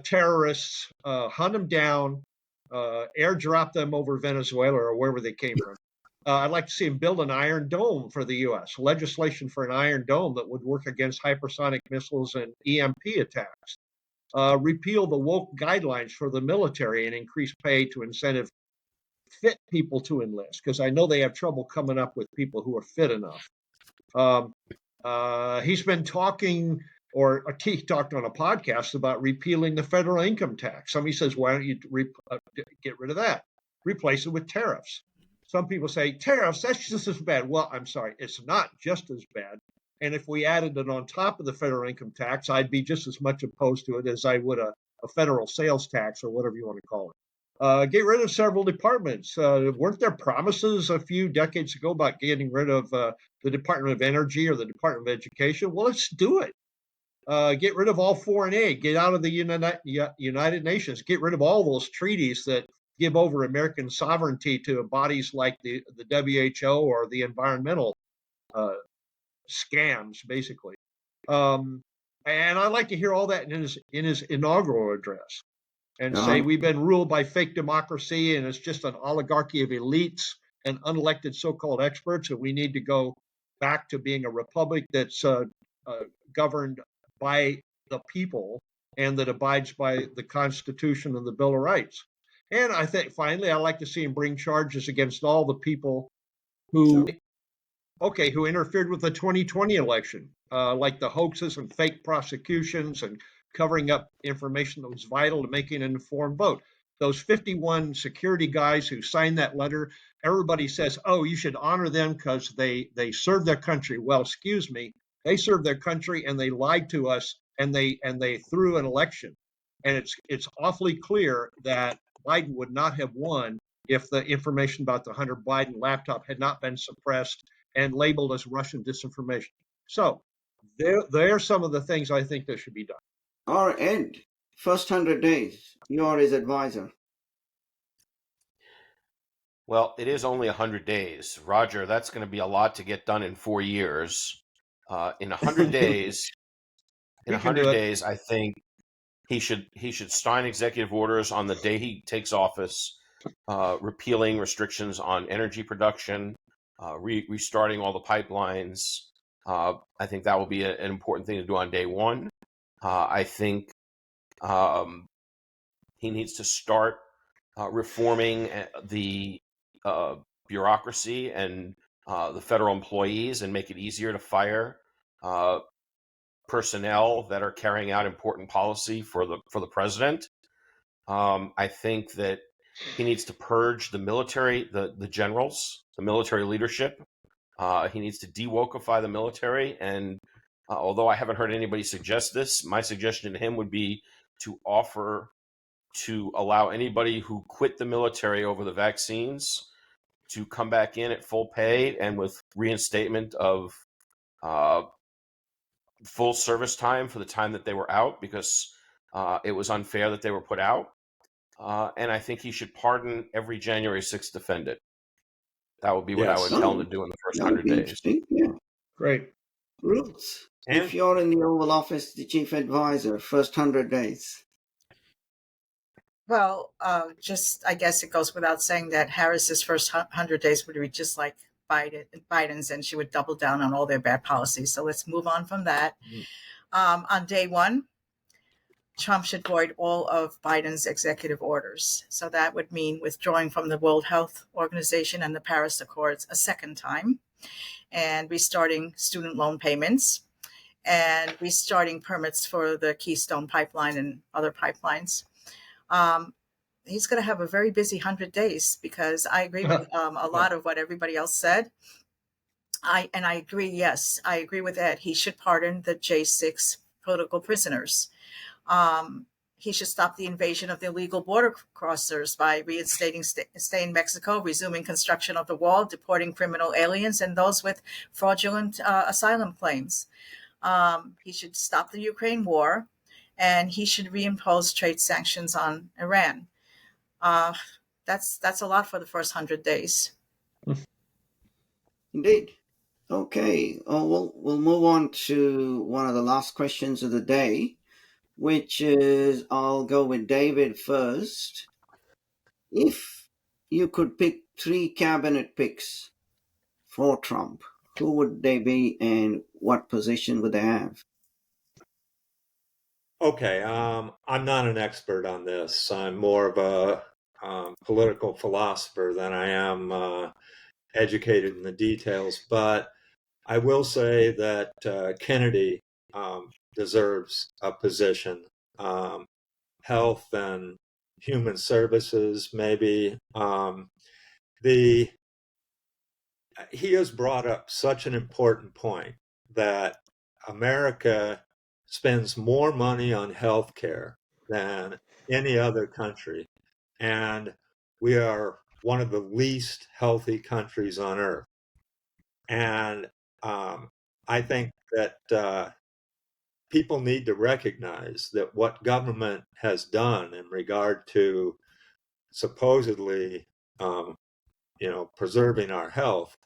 terrorists, hunt them down, airdrop them over Venezuela or wherever they came from. I'd like to see him build an Iron Dome for the U.S., legislation for an Iron Dome that would work against hypersonic missiles and EMP attacks. Repeal the woke guidelines for the military and increase pay to incentive fit people to enlist, because I know they have trouble coming up with people who are fit enough. He's been talking, or he talked on a podcast about repealing the federal income tax. Somebody says, why don't you get rid of that? Replace it with tariffs. Some people say, tariffs, that's just as bad. Well, I'm sorry, it's not just as bad. And if we added it on top of the federal income tax, I'd be just as much opposed to it as I would a federal sales tax or whatever you want to call it. Get rid of several departments. Weren't there promises a few decades ago about getting rid of the Department of Energy or the Department of Education? Well, let's do it. Get rid of all foreign aid. Get out of the United Nations. Get rid of all those treaties that give over American sovereignty to bodies like the WHO or the environmental scams, basically. And I like to hear all that in his inaugural address, and say we've been ruled by fake democracy and it's just an oligarchy of elites and unelected so-called experts, and we need to go back to being a republic that's governed by the people and that abides by the Constitution and the Bill of Rights. And I think finally, I like to see him bring charges against all the people who interfered with the 2020 election, like the hoaxes and fake prosecutions and covering up information that was vital to making an informed vote. Those 51 security guys who signed that letter, everybody says, oh, you should honor them because they served their country. Well, excuse me, they served their country and they lied to us and they threw an election. And it's awfully clear that Biden would not have won if the information about the Hunter Biden laptop had not been suppressed and labeled as Russian disinformation. So there are some of the things I think that should be done. Or Ed, first 100 days, you're his advisor. Well, it is only 100 days. Roger, that's going to be a lot to get done in 4 years. In 100 days, I think he should sign executive orders on the day he takes office, repealing restrictions on energy production, restarting all the pipelines. I think that will be an important thing to do on day one. I think he needs to start reforming the bureaucracy and the federal employees and make it easier to fire personnel that are carrying out important policy for the president. I think that he needs to purge the military, the generals, the military leadership. He needs to de-wokify the military. And although I haven't heard anybody suggest this, my suggestion to him would be to offer to allow anybody who quit the military over the vaccines to come back in at full pay and with reinstatement of full service time for the time that they were out, because it was unfair that they were put out. And I think he should pardon every January 6th defendant. That would be what I would tell him to do in the first 100 days. Yeah. Great. Ruth, if you're in the Oval Office, the chief advisor, first 100 days. Well, I guess it goes without saying that Harris's first 100 days would be just like Biden's, and she would double down on all their bad policies. So let's move on from that. On day one, Trump should void all of Biden's executive orders. So that would mean withdrawing from the World Health Organization and the Paris Accords a second time, and restarting student loan payments, and restarting permits for the Keystone Pipeline and other pipelines. He's going to have a very busy 100 days, because I agree with a lot of what everybody else said. I agree. Yes, I agree with Ed. He should pardon the J6 political prisoners. He should stop the invasion of the illegal border crossers by reinstating stay in Mexico, resuming construction of the wall, deporting criminal aliens and those with fraudulent asylum claims. He should stop the Ukraine war, and he should reimpose trade sanctions on Iran. That's a lot for the first 100 days. Indeed. Okay, we'll move on to one of the last questions of the day, which is, I'll go with David first. If you could pick 3 cabinet picks for Trump, who would they be and what position would they have? Okay, I'm not an expert on this. I'm more of a political philosopher than I am educated in the details. But I will say that Kennedy deserves a position. Health and human services, maybe. He has brought up such an important point that America spends more money on health care than any other country. and we are one of the least healthy countries on earth. And I think that people need to recognize that what government has done in regard to supposedly, preserving our health,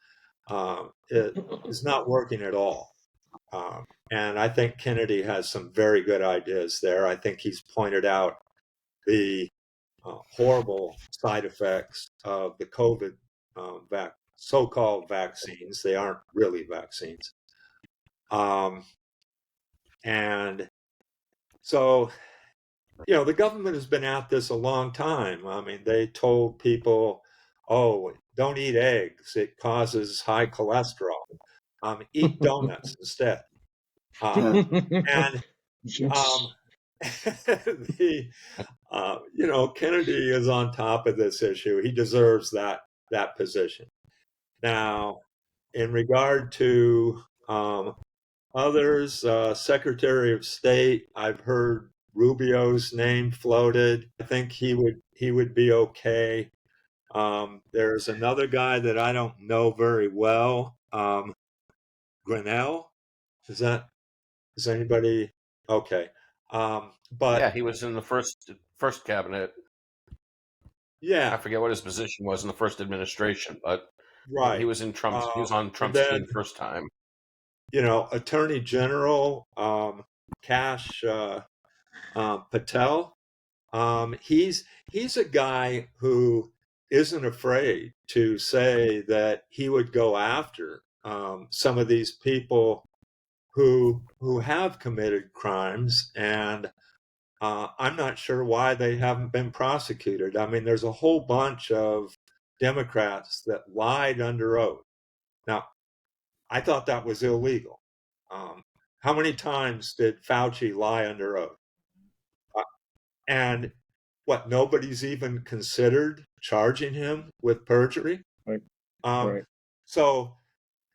it is not working at all. And I think Kennedy has some very good ideas there. I think he's pointed out the horrible side effects of the COVID so-called vaccines. They aren't really vaccines. And so, the government has been at this a long time. I mean, they told people, oh, don't eat eggs. It causes high cholesterol. Eat donuts instead. And the Kennedy is on top of this issue. He deserves that position. Now, in regard to others, Secretary of State, I've heard Rubio's name floated. I think he would be okay. There's another guy that I don't know very well. Grinnell, is anybody okay? But Yeah, he was in the first cabinet. yeah, I forget what his position was in the first administration, but right. he was in Trump's. He was on Trump's then, team first time. Attorney General Kash Patel. He's a guy who isn't afraid to say that he would go after some of these people who have committed crimes, and I'm not sure why they haven't been prosecuted. I mean, there's a whole bunch of Democrats that lied under oath. Now, I thought that was illegal. How many times did Fauci lie under oath? And nobody's even considered charging him with perjury? Right. Right. So,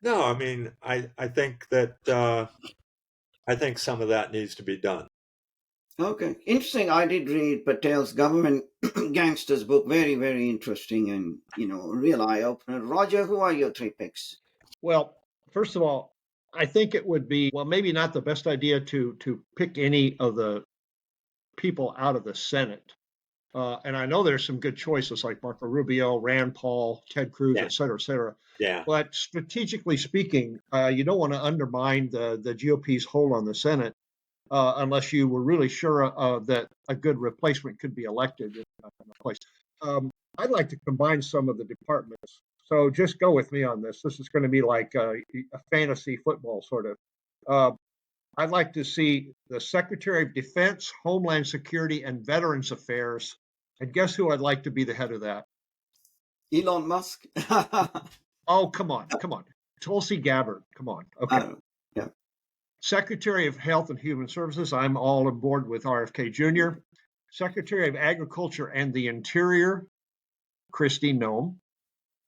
no, I mean, I think that I think some of that needs to be done. Okay, interesting. I did read Patel's Government Gangsters book. Very, very interesting and, real eye opener. Roger, who are your three picks? Well, first of all, I think it would be, maybe not the best idea to pick any of the people out of the Senate. And I know there's some good choices like Marco Rubio, Rand Paul, Ted Cruz, et cetera, et cetera. Yeah. But strategically speaking, you don't want to undermine the GOP's hold on the Senate unless you were really sure that a good replacement could be elected in place. I'd like to combine some of the departments. So just go with me on this. This is going to be like a fantasy football sort of. I'd like to see the Secretary of Defense, Homeland Security, and Veterans Affairs. And guess who I'd like to be the head of that? Elon Musk. Oh, come on. Tulsi Gabbard. Come on. Okay. Yeah. Secretary of Health and Human Services, I'm all on board with RFK Jr. Secretary of Agriculture and the Interior, Kristi Noem.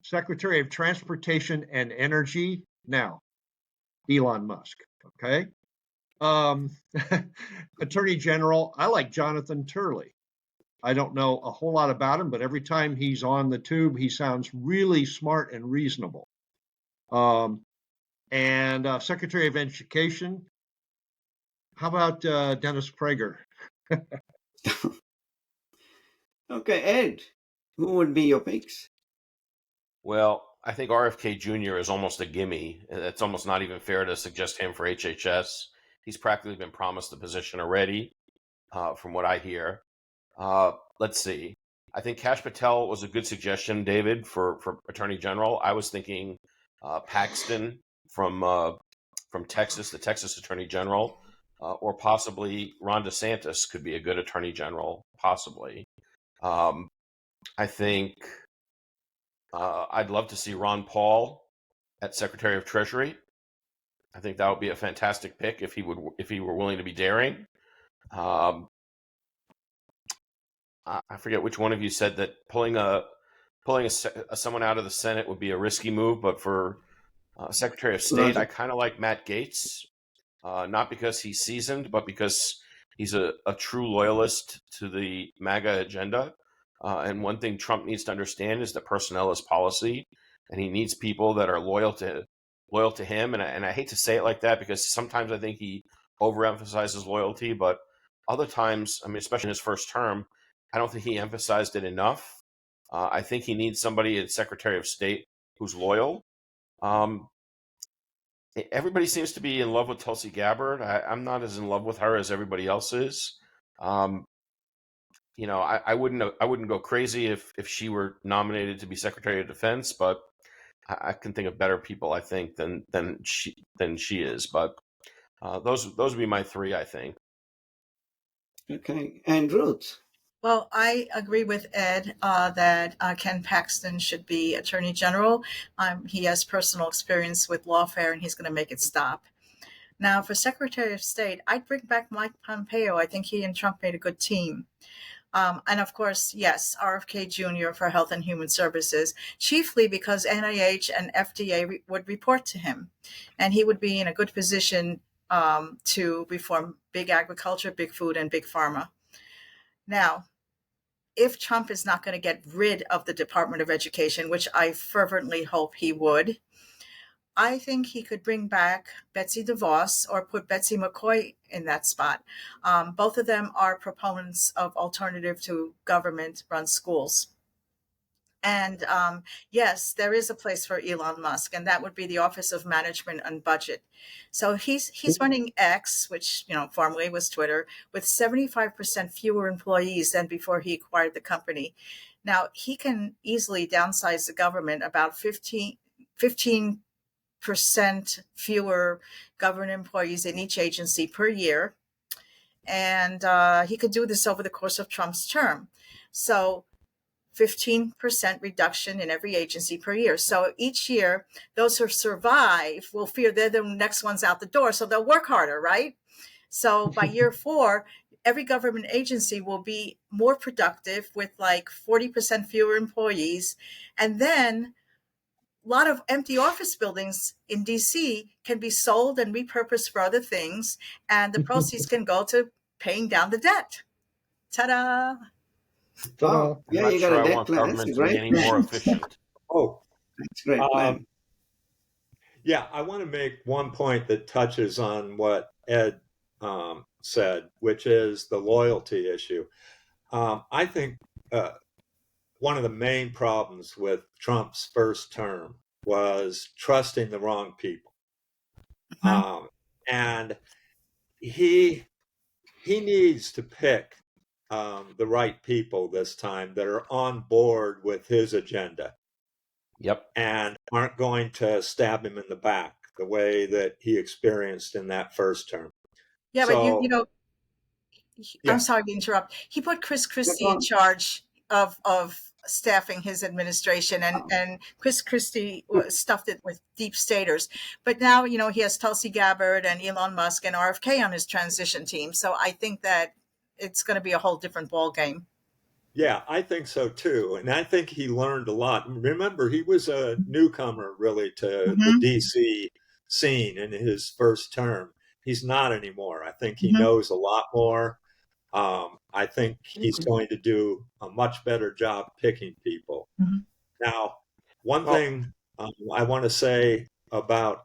Secretary of Transportation and Energy, now, Elon Musk. Okay. Attorney General, I like Jonathan Turley. I don't know a whole lot about him, but every time he's on the tube, he sounds really smart and reasonable. And Secretary of Education, how about Dennis Prager? Okay, Ed, who would be your picks? Well, I think RFK Jr. is almost a gimme. It's almost not even fair to suggest him for HHS. He's practically been promised the position already, from what I hear. Let's see. I think Kash Patel was a good suggestion, David, for Attorney General. I was thinking Paxton from Texas, the Texas Attorney General, or possibly Ron DeSantis could be a good Attorney General, possibly. I think I'd love to see Ron Paul at Secretary of Treasury. I think that would be a fantastic pick if he were willing to be daring. I forget which one of you said that pulling someone out of the Senate would be a risky move, but for Secretary of State, I kind of like Matt Gaetz, not because he's seasoned, but because he's a true loyalist to the MAGA agenda. And one thing Trump needs to understand is that personnel is policy, and he needs people that are loyal to him. And I hate to say it like that because sometimes I think he overemphasizes loyalty, but other times, I mean, especially in his first term, I don't think he emphasized it enough. I think he needs somebody as Secretary of State who's loyal. Everybody seems to be in love with Tulsi Gabbard. I'm not as in love with her as everybody else is. I wouldn't go crazy if she were nominated to be Secretary of Defense, but I can think of better people, I think, than she is. But those would be my three, I think. Okay, and Ruth. Well, I agree with Ed that Ken Paxton should be Attorney General. He has personal experience with lawfare, and he's going to make it stop. Now, for Secretary of State, I'd bring back Mike Pompeo. I think he and Trump made a good team. And of course, yes, RFK Jr. for Health and Human Services, chiefly because NIH and FDA would report to him. And he would be in a good position to reform big agriculture, big food, and big pharma. Now, if Trump is not going to get rid of the Department of Education, which I fervently hope he would, I think he could bring back Betsy DeVos or put Betsy McCoy in that spot. Both of them are proponents of alternative to government-run schools. And yes, there is a place for Elon Musk, and that would be the Office of Management and Budget. So he's running X, which formerly was Twitter, with 75% fewer employees than before he acquired the company. Now he can easily downsize the government, about 15% fewer government employees in each agency per year, and he could do this over the course of Trump's term. So 15% reduction in every agency per year. So each year, those who survive will fear they're the next ones out the door, so they'll work harder, right? So by year 4, every government agency will be more productive with like 40% fewer employees. And then a lot of empty office buildings in DC can be sold and repurposed for other things, and the proceeds can go to paying down the debt. Ta-da! Oh, yeah, you got a debt plan. That's a great any more plan. efficient. Oh, That's a great plan. yeah, I want to make one point that touches on what Ed said, which is the loyalty issue. I think one of the main problems with Trump's first term was trusting the wrong people. And he needs to pick the right people this time that are on board with his agenda. Yep. And aren't going to stab him in the back the way that he experienced in that first term. Yeah, so, but Yeah. I'm sorry to interrupt. He put Chris Christie in charge of staffing his administration, and Chris Christie stuffed it with deep staters. But now, he has Tulsi Gabbard and Elon Musk and RFK on his transition team. So I think that it's going to be a whole different ball game. Yeah, I think so too. And I think he learned a lot. Remember, he was a newcomer really to the DC scene in his first term. He's not anymore. I think he knows a lot more. I think he's going to do a much better job picking people. Now, one thing I want to say about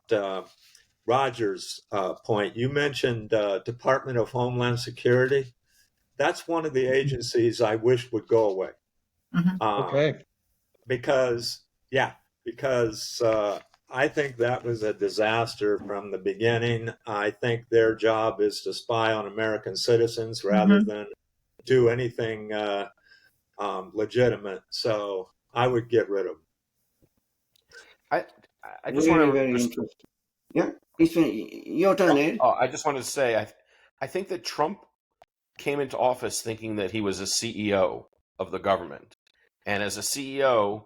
Roger's point, you mentioned Department of Homeland Security. That's one of the agencies I wish would go away. Okay. Because I think that was a disaster from the beginning. I think their job is to spy on American citizens rather than do anything legitimate. So I would get rid of them. I just want to very interesting. Yeah, your turn, Ed. I just wanted to say I think that Trump came into office thinking that he was a CEO of the government, and as a CEO,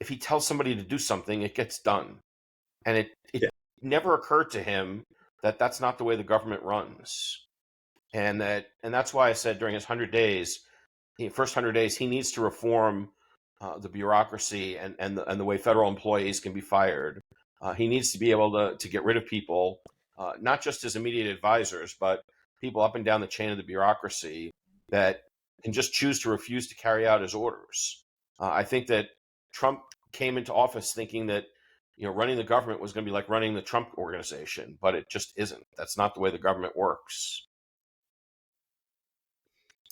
if he tells somebody to do something, it gets done. And it never occurred to him that that's not the way the government runs. And that's why I said during his 100 days, first 100 days, he needs to reform the bureaucracy and the way federal employees can be fired. He needs to be able to get rid of people, not just his immediate advisors, but people up and down the chain of the bureaucracy that can just choose to refuse to carry out his orders. I think that Trump came into office thinking that running the government was going to be like running the Trump organization, but it just isn't. That's not the way the government works.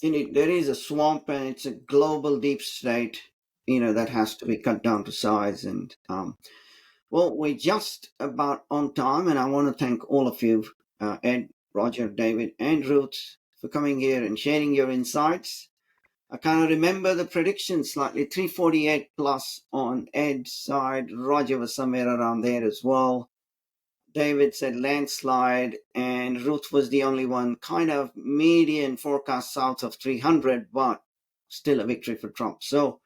There is a swamp, and it's a global deep state, that has to be cut down to size. And well, we're just about on time, and I want to thank all of you, Ed, Roger, David, and Ruth, for coming here and sharing your insights. I kind of remember the prediction slightly, 348 plus on Ed's side. Roger was somewhere around there as well. David said landslide, and Ruth was the only one kind of median forecast south of 300, but still a victory for Trump. So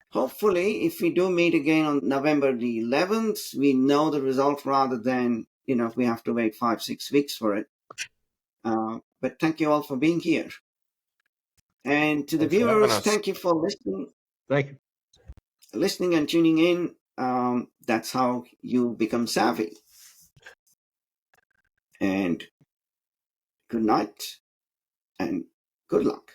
hopefully, if we do meet again on November the 11th, we know the result rather than, if we have to wait 5-6 weeks for it. But thank you all for being here. And to the viewers, thank you for listening. Thank you. Listening and tuning in. That's how you become savvy. And good night and good luck.